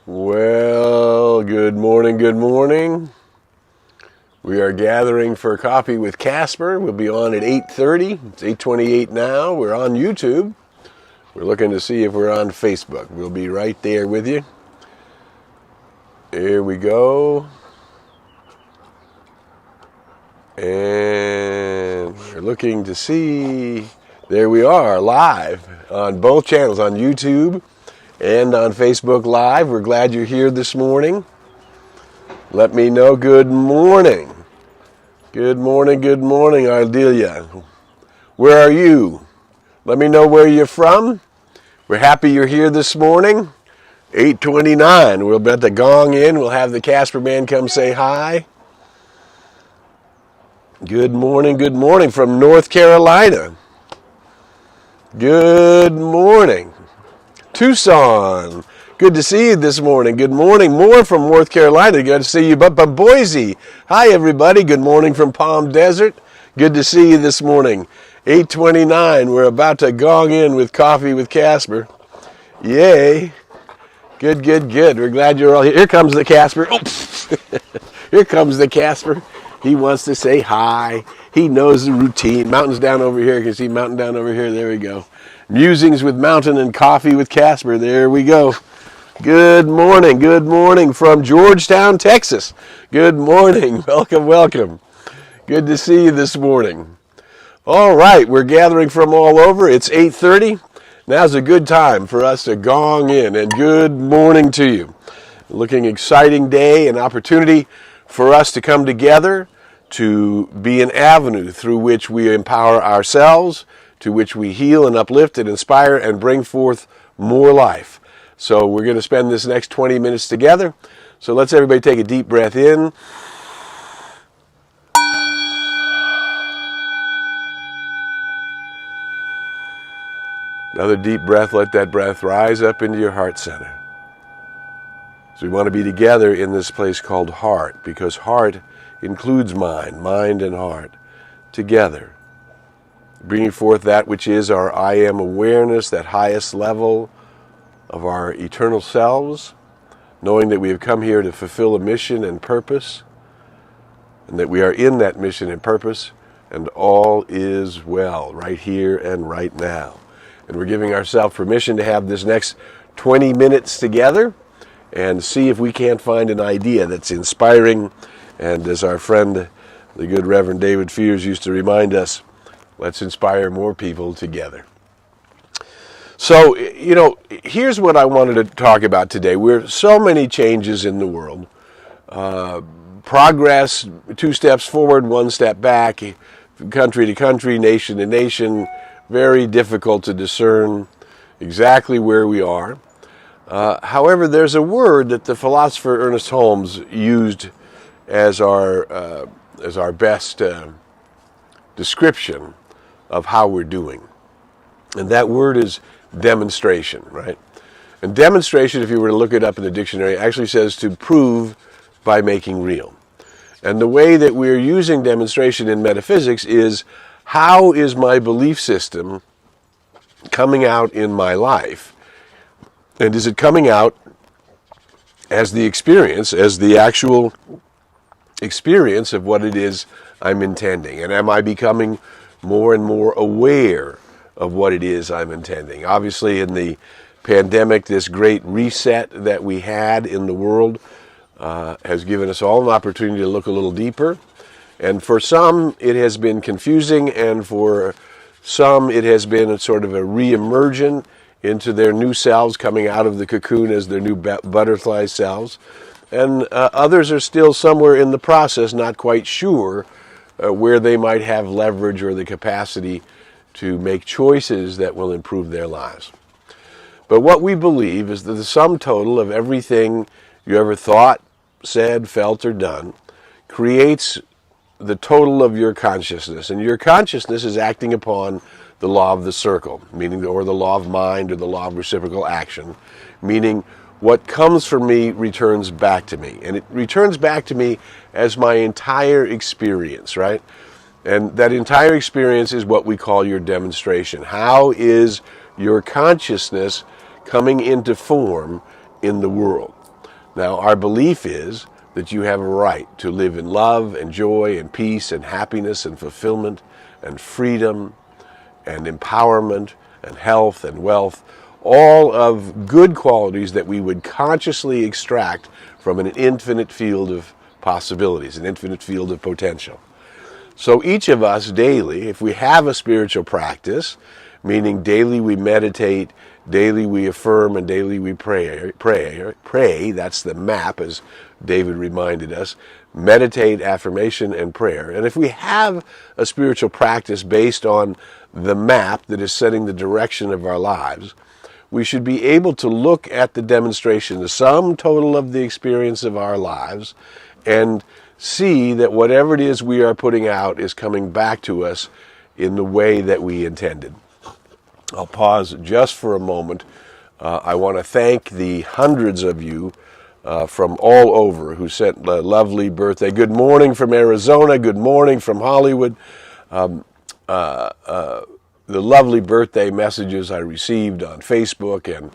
Well, good morning, good morning. We are gathering for coffee with Casper. We'll be on at 8:30. It's 8:28 now. We're on YouTube. We're looking to see if we're on Facebook. We'll be right there with you. Here we go. And we're looking to see. There we are, live on both channels, on YouTube and on Facebook Live. We're glad you're here this morning. Let me know. Good morning. Good morning, Ardelia. Where are you? Let me know where you're from. We're happy you're here this morning. 8:29. We'll bet the gong in. We'll have the Casper man come say hi. Good morning from North Carolina. Good morning. Tucson. Good to see you this morning. Good morning. More from North Carolina. Good to see you up in Boise. Hi, everybody. Good morning from Palm Desert. Good to see you this morning. 8:29. We're about to gong in with Coffee with Casper. Yay. Good. We're glad you're all here. Here comes the Casper. Oops. Here comes the Casper. He wants to say hi. He knows the routine. Mountain's down over here. You can see mountain down over here. There we go. Musings with Mountain and Coffee with Casper. There we go. Good morning from Georgetown, Texas. Good morning. Welcome. Good to see you this morning. All right, we're gathering from all over. It's 8:30. Now's a good time for us to gong in, and good morning to you. Looking exciting day, an opportunity for us to come together to be an avenue through which we empower ourselves, to which we heal and uplift and inspire and bring forth more life. So we're going to spend this next 20 minutes together. So let's everybody take a deep breath in. Another deep breath. Let that breath rise up into your heart center. So we want to be together in this place called heart, because heart includes mind and heart together, bringing forth that which is our I am awareness, that highest level of our eternal selves, knowing that we have come here to fulfill a mission and purpose, and that we are in that mission and purpose, and all is well right here and right now. And we're giving ourselves permission to have this next 20 minutes together and see if we can't find an idea that's inspiring. And as our friend, the good Reverend David Fears used to remind us, let's inspire more people together. So, here's what I wanted to talk about today. We're so many changes in the world. Progress, 2 steps forward, 1 step back, country to country, nation to nation. Very difficult to discern exactly where we are. However, there's a word that the philosopher Ernest Holmes used as our best description of how we're doing. And that word is demonstration, right? And demonstration, if you were to look it up in the dictionary, actually says to prove by making real. And the way that we're using demonstration in metaphysics is, how is my belief system coming out in my life? And is it coming out as the experience, as the actual experience of what it is I'm intending? And am I becoming more and more aware of what it is I'm intending? Obviously, in the pandemic, this great reset that we had in the world has given us all an opportunity to look a little deeper. And for some, it has been confusing, and for some, it has been a sort of a re-emergent into their new selves, coming out of the cocoon as their new butterfly selves. And others are still somewhere in the process, not quite sure where they might have leverage or the capacity to make choices that will improve their lives. But what we believe is that the sum total of everything you ever thought, said, felt, or done creates the total of your consciousness. And your consciousness is acting upon the law of the circle, meaning, or the law of mind, or the law of reciprocal action, meaning what comes from me returns back to me. And it returns back to me as my entire experience, right? And that entire experience is what we call your demonstration. How is your consciousness coming into form in the world? Now, our belief is that you have a right to live in love and joy and peace and happiness and fulfillment and freedom and empowerment and health and wealth, all of good qualities that we would consciously extract from an infinite field of possibilities, an infinite field of potential. So each of us daily, if we have a spiritual practice, meaning daily we meditate, daily we affirm, and daily we pray, that's the map, as David reminded us, meditate, affirmation, and prayer. And if we have a spiritual practice based on the map that is setting the direction of our lives, we should be able to look at the demonstration, the sum total of the experience of our lives, and see that whatever it is we are putting out is coming back to us in the way that we intended. I'll pause just for a moment. I want to thank the hundreds of you from all over who sent a lovely birthday. Good morning from Arizona. Good morning from Hollywood. The lovely birthday messages I received on Facebook, and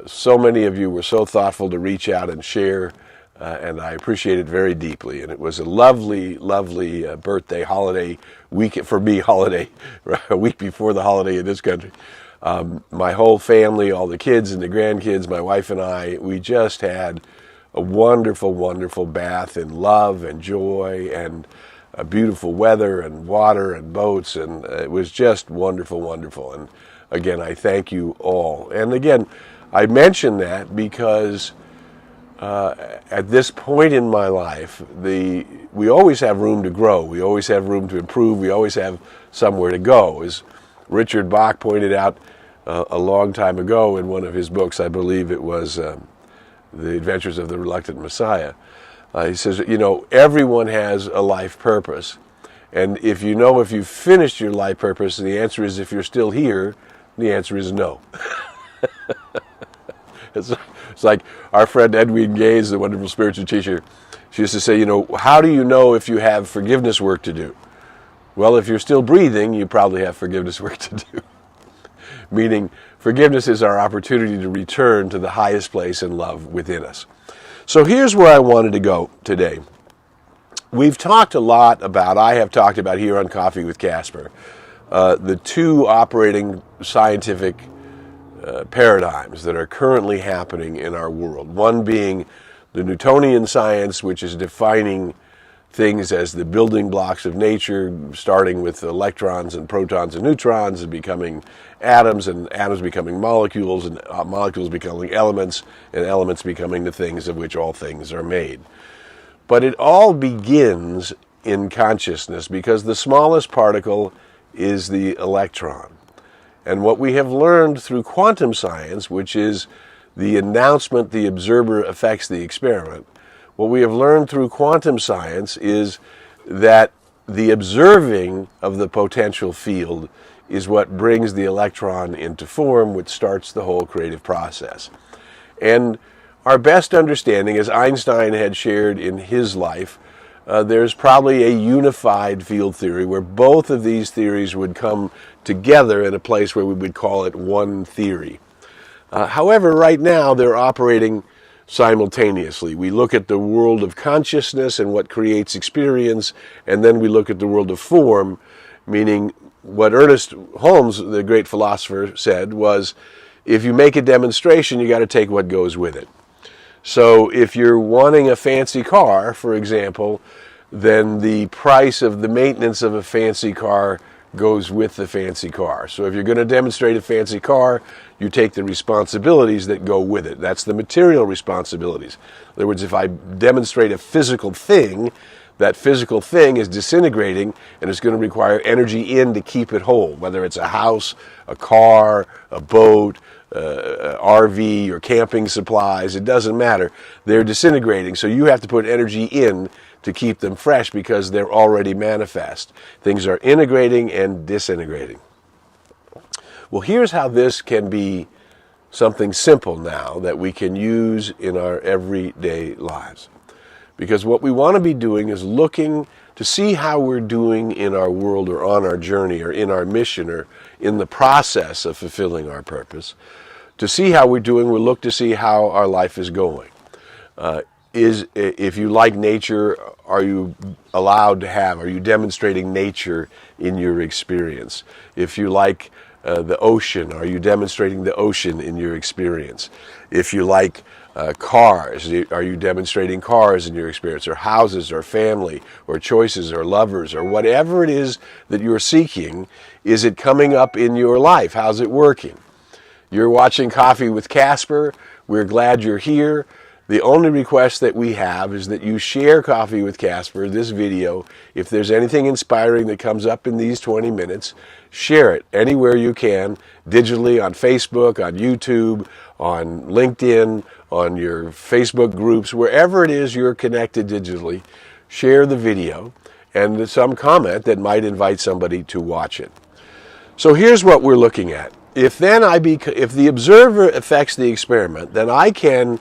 so many of you were so thoughtful to reach out and share, and I appreciate it very deeply. And it was a lovely, lovely birthday holiday week for me, a week before the holiday in this country. My whole family, all the kids and the grandkids, my wife and I, we just had a wonderful, wonderful bath in love and joy and beautiful weather and water and boats, and it was just wonderful, wonderful. And again, I thank you all. And again, I mention that because at this point in my life, we always have room to grow. We always have room to improve. We always have somewhere to go. As Richard Bach pointed out a long time ago in one of his books, I believe it was The Adventures of the Reluctant Messiah, he says, everyone has a life purpose. And if you've finished your life purpose, and the answer is if you're still here, the answer is no. It's like our friend Edwin Gaze, the wonderful spiritual teacher, she used to say, how do you know if you have forgiveness work to do? Well, if you're still breathing, you probably have forgiveness work to do. Meaning, forgiveness is our opportunity to return to the highest place in love within us. So here's where I wanted to go today. We've talked a lot about, I have talked about here on Coffee with Casper, the two operating scientific paradigms that are currently happening in our world. One being the Newtonian science, which is defining things as the building blocks of nature, starting with electrons and protons and neutrons, and becoming atoms, and atoms becoming molecules, and molecules becoming elements, and elements becoming the things of which all things are made. But it all begins in consciousness, because the smallest particle is the electron. And what we have learned through quantum science, which is the announcement the observer affects the experiment, what we have learned through quantum science is that the observing of the potential field is what brings the electron into form, which starts the whole creative process. And our best understanding, as Einstein had shared in his life, there's probably a unified field theory where both of these theories would come together in a place where we would call it one theory. However, right now they're operating simultaneously. We look at the world of consciousness and what creates experience, and then we look at the world of form, meaning what Ernest Holmes, the great philosopher, said was, if you make a demonstration, you got to take what goes with it. So if you're wanting a fancy car, for example, then the price of the maintenance of a fancy car goes with the fancy car. So if you're going to demonstrate a fancy car, you take the responsibilities that go with it. That's the material responsibilities. In other words, if I demonstrate a physical thing, that physical thing is disintegrating, and it's going to require energy in to keep it whole, whether it's a house, a car, a boat, RV, or camping supplies. It doesn't matter. They're disintegrating, so you have to put energy in to keep them fresh because they're already manifest. Things are integrating and disintegrating. Well, here's how this can be something simple now that we can use in our everyday lives. Because what we want to be doing is looking to see how we're doing in our world, or on our journey, or in our mission, or in the process of fulfilling our purpose. To see how we're doing, we'll look to see how our life is going. If you like nature, are you are you demonstrating nature in your experience? If you like the ocean, are you demonstrating the ocean in your experience? If you like cars, are you demonstrating cars in your experience, or houses, or family, or choices, or lovers, or whatever it is that you're seeking? Is it coming up in your life? How's it working? You're watching Coffee with Casper. We're glad you're here. The only request that we have is that you share Coffee with Casper, this video. If there's anything inspiring that comes up in these 20 minutes, share it anywhere you can, digitally, on Facebook, on YouTube, on LinkedIn, on your Facebook groups, wherever it is you're connected digitally. Share the video and some comment that might invite somebody to watch it. So here's what we're looking at. If the observer affects the experiment, then I can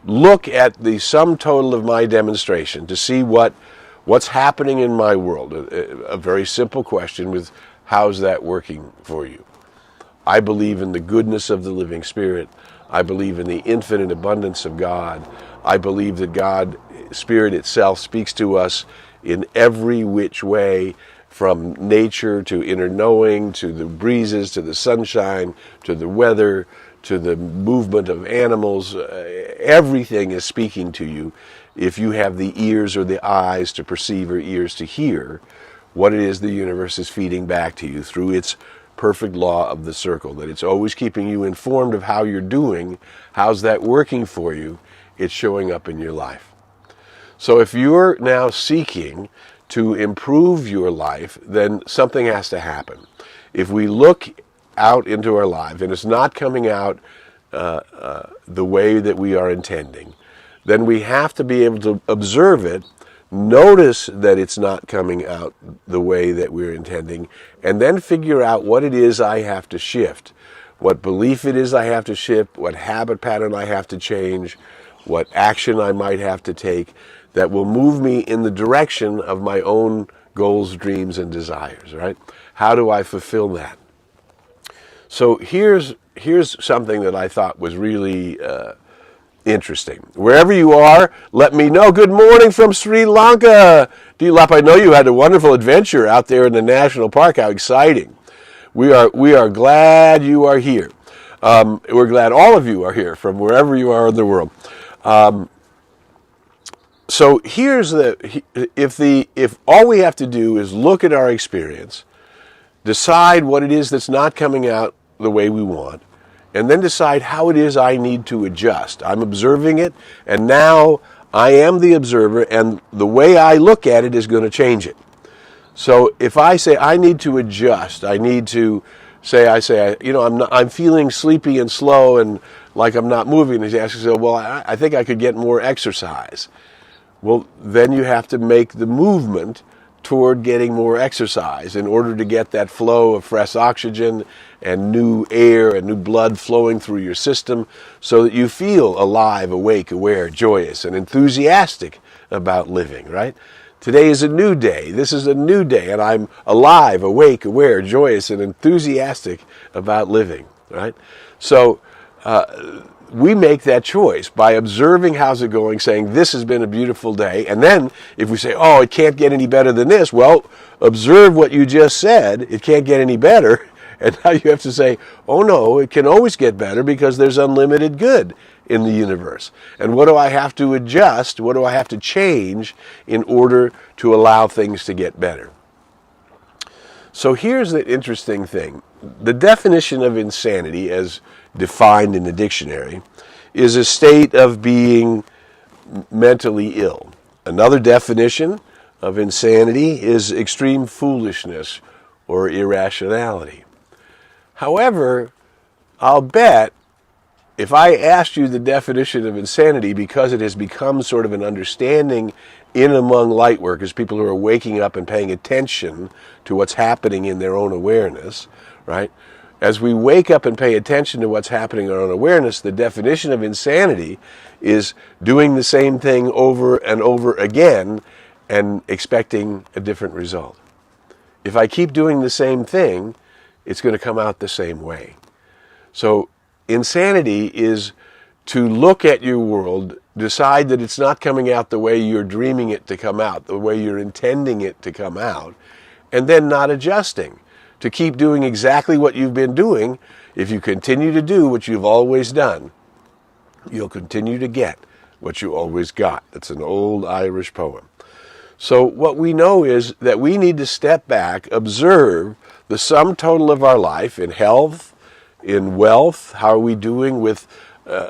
look at the sum total of my demonstration to see what's happening in my world. A very simple question with, how's that working for you? I believe in the goodness of the living Spirit. I believe in the infinite abundance of God. I believe that God, Spirit itself, speaks to us in every which way, from nature to inner knowing, to the breezes, to the sunshine, to the weather, to the movement of animals. Everything is speaking to you if you have the ears or the eyes to perceive or ears to hear what it is the universe is feeding back to you through its perfect law of the circle, that it's always keeping you informed of how you're doing. How's that working for you? It's showing up in your life. So if you're now seeking to improve your life, then something has to happen. If we look out into our life and it's not coming out the way that we are intending, then we have to be able to observe it, notice that it's not coming out the way that we're intending, and then figure out what it is I have to shift, what belief it is I have to shift, what habit pattern I have to change, what action I might have to take that will move me in the direction of my own goals, dreams, and desires, right? How do I fulfill that? So here's something that I thought was really interesting. Wherever you are, let me know. Good morning from Sri Lanka. Dilap, I know you had a wonderful adventure out there in the national park. How exciting. We are glad you are here. We're glad all of you are here from wherever you are in the world. So here's if all we have to do is look at our experience, decide what it is that's not coming out the way we want, and then decide how it is I need to adjust. I'm observing it, and now I am the observer, and the way I look at it is going to change it. So if I say I need to adjust, I need to I'm feeling sleepy and slow and like I'm not moving. And he asks, well, I think I could get more exercise. Well, then you have to make the movement toward getting more exercise in order to get that flow of fresh oxygen and new air and new blood flowing through your system so that you feel alive, awake, aware, joyous, and enthusiastic about living, right? Today is a new day. This is a new day, and I'm alive, awake, aware, joyous, and enthusiastic about living, right? So we make that choice by observing how's it going, saying this has been a beautiful day. And then if we say, oh, it can't get any better than this, well, observe what you just said. It can't get any better. And now you have to say, oh no, it can always get better because there's unlimited good in the universe. And what do I have to adjust? What do I have to change in order to allow things to get better? So here's the interesting thing. The definition of insanity, as defined in the dictionary, is a state of being mentally ill. Another definition of insanity is extreme foolishness or irrationality. However, I'll bet if I asked you the definition of insanity, because it has become sort of an understanding in among light workers, people who are waking up and paying attention to what's happening in their own awareness, right? As we wake up and pay attention to what's happening in our own awareness, the definition of insanity is doing the same thing over and over again and expecting a different result. If I keep doing the same thing, it's going to come out the same way. So insanity is to look at your world, decide that it's not coming out the way you're dreaming it to come out, the way you're intending it to come out, and then not adjusting, to keep doing exactly what you've been doing. If you continue to do what you've always done, you'll continue to get what you always got. That's an old Irish poem. So what we know is that we need to step back, observe the sum total of our life in health, in wealth. How are we doing with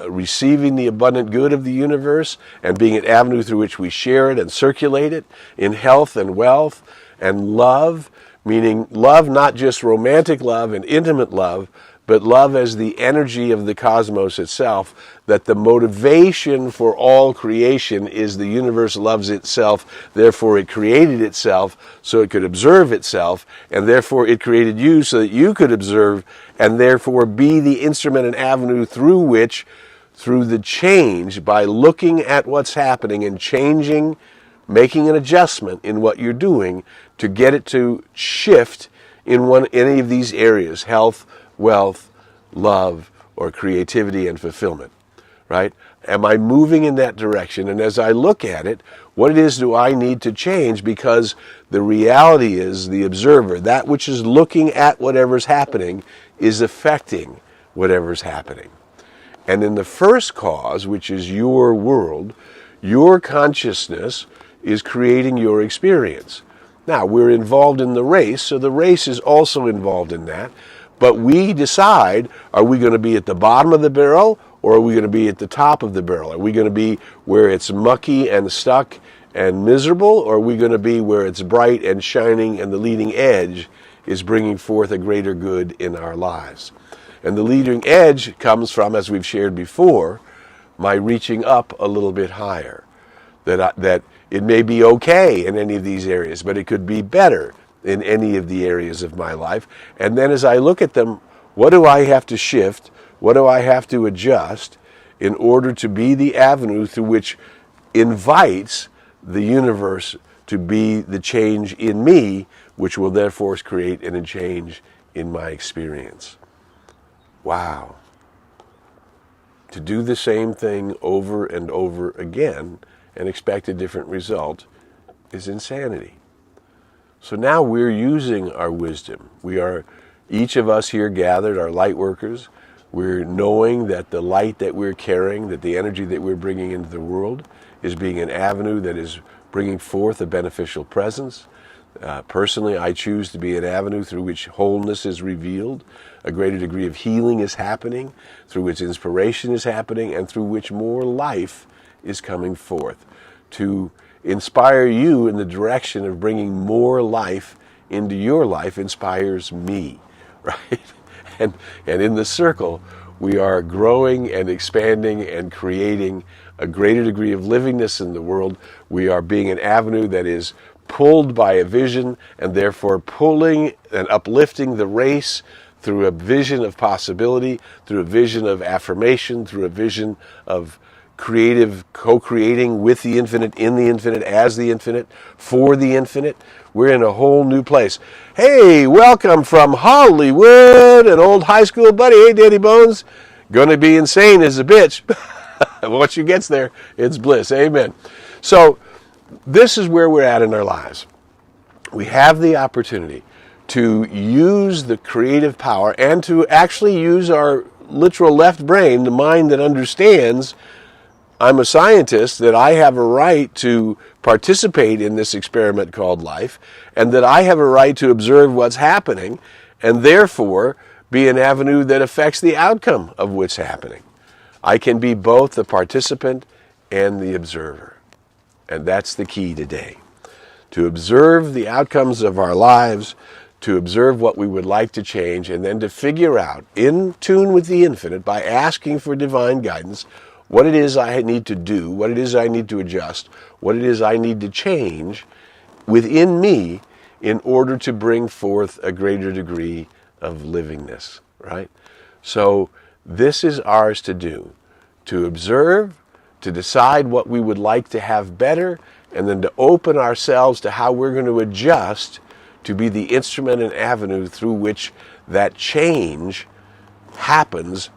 receiving the abundant good of the universe and being an avenue through which we share it and circulate it, in health and wealth, and love, meaning love, not just romantic love and intimate love, but love as the energy of the cosmos itself, that the motivation for all creation is the universe loves itself, therefore it created itself so it could observe itself, and therefore it created you so that you could observe and therefore be the instrument and avenue through which, through the change, by looking at what's happening and changing, making an adjustment in what you're doing to get it to shift in any of these areas, health, wealth, love, or creativity and fulfillment, right? Am I moving in that direction? And as I look at it, what it is do I need to change? Because the reality is the observer, that which is looking at whatever's happening, is affecting whatever's happening. And in the first cause, which is your world, your consciousness is creating your experience. Now, we're involved in the race, so the race is also involved in that. But we decide, are we going to be at the bottom of the barrel or are we going to be at the top of the barrel? Are we going to be where it's mucky and stuck and miserable, or are we going to be where it's bright and shining and the leading edge is bringing forth a greater good in our lives? And the leading edge comes from, as we've shared before, my reaching up a little bit higher. That it may be okay in any of these areas, but it could be better in any of the areas of my life. And then as I look at them, what do I have to shift? What do I have to adjust in order to be the avenue through which invites the universe to be the change in me, which will therefore create a change in my experience? Wow. To do the same thing over and over again and expect a different result is insanity. So now we're using our wisdom. We are, each of us here gathered, are light workers. We're knowing that the light that we're carrying, that the energy that we're bringing into the world is being an avenue that is bringing forth a beneficial presence. Personally, I choose to be an avenue through which wholeness is revealed, a greater degree of healing is happening, through which inspiration is happening, and through which more life is coming forth. To inspire you in the direction of bringing more life into your life inspires me, right? And in the circle, we are growing and expanding and creating a greater degree of livingness in the world. We are being an avenue that is pulled by a vision and therefore pulling and uplifting the race through a vision of possibility, through a vision of affirmation, through a vision of creative co-creating with the infinite, in the infinite, as the infinite, for the infinite. We're in a whole new place. Hey, welcome from Hollywood, an old high school buddy. Hey, Daddy Bones. Gonna be insane as a bitch. Once you gets there, it's bliss. Amen. So this is where we're at in our lives. We have the opportunity to use the creative power and to actually use our literal left brain, the mind that understands I'm a scientist, that I have a right to participate in this experiment called life, and that I have a right to observe what's happening, and therefore be an avenue that affects the outcome of what's happening. I can be both the participant and the observer. And that's the key today. To observe the outcomes of our lives, to observe what we would like to change, and then to figure out, in tune with the infinite, by asking for divine guidance, what it is I need to do, what it is I need to adjust, what it is I need to change within me in order to bring forth a greater degree of livingness, right? So this is ours to do, to observe, to decide what we would like to have better, and then to open ourselves to how we're going to adjust to be the instrument and avenue through which that change happens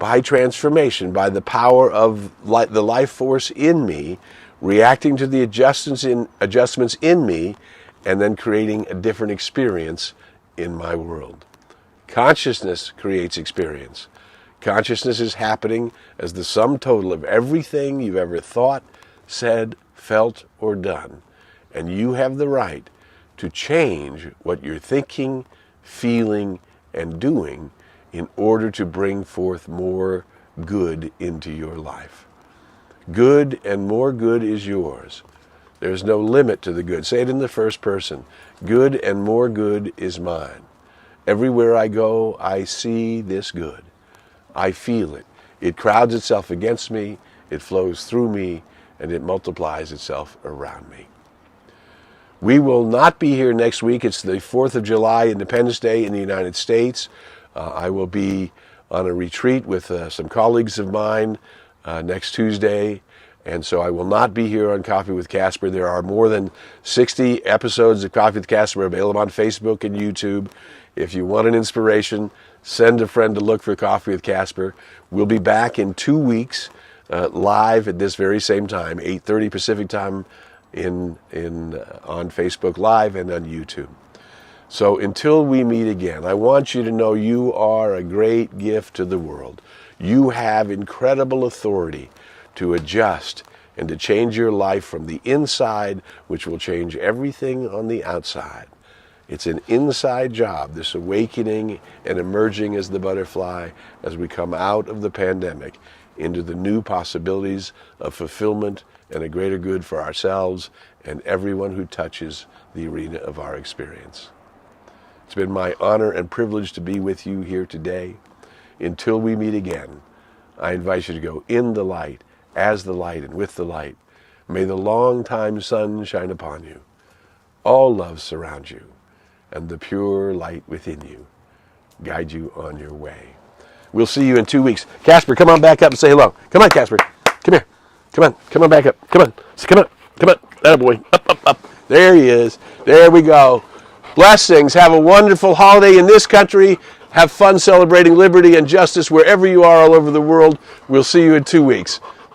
by transformation, by the power of the life force in me, reacting to the adjustments in me, and then creating a different experience in my world. Consciousness creates experience. Consciousness is happening as the sum total of everything you've ever thought, said, felt, or done. And you have the right to change what you're thinking, feeling, and doing in order to bring forth more good into your life. Good and more good is yours. There's no limit to the good. Say it in the first person. Good and more good is mine. Everywhere I go, I see this good. I feel it. It crowds itself against me, it flows through me, and it multiplies itself around me. We will not be here next week. It's the 4th of July, Independence Day in the United States. I will be on a retreat with some colleagues of mine next Tuesday, and so I will not be here on Coffee with Casper. There are more than 60 episodes of Coffee with Casper available on Facebook and YouTube. If you want an inspiration, send a friend to look for Coffee with Casper. We'll be back in 2 weeks, live at this very same time, 8:30 Pacific time, on Facebook Live and on YouTube. So until we meet again, I want you to know you are a great gift to the world. You have incredible authority to adjust and to change your life from the inside, which will change everything on the outside. It's an inside job, this awakening and emerging as the butterfly as we come out of the pandemic into the new possibilities of fulfillment and a greater good for ourselves and everyone who touches the arena of our experience. It's been my honor and privilege to be with you here today. Until we meet again, I invite you to go in the light, as the light, and with the light. May the long-time sun shine upon you. All love surround you, and the pure light within you guide you on your way. We'll see you in 2 weeks. Casper, come on back up and say hello. Come on, Casper. Come here. Come on back up. Come on. Come on. Attaboy. Up. There he is. There we go. Blessings. Have a wonderful holiday in this country. Have fun celebrating liberty and justice wherever you are all over the world. We'll see you in 2 weeks.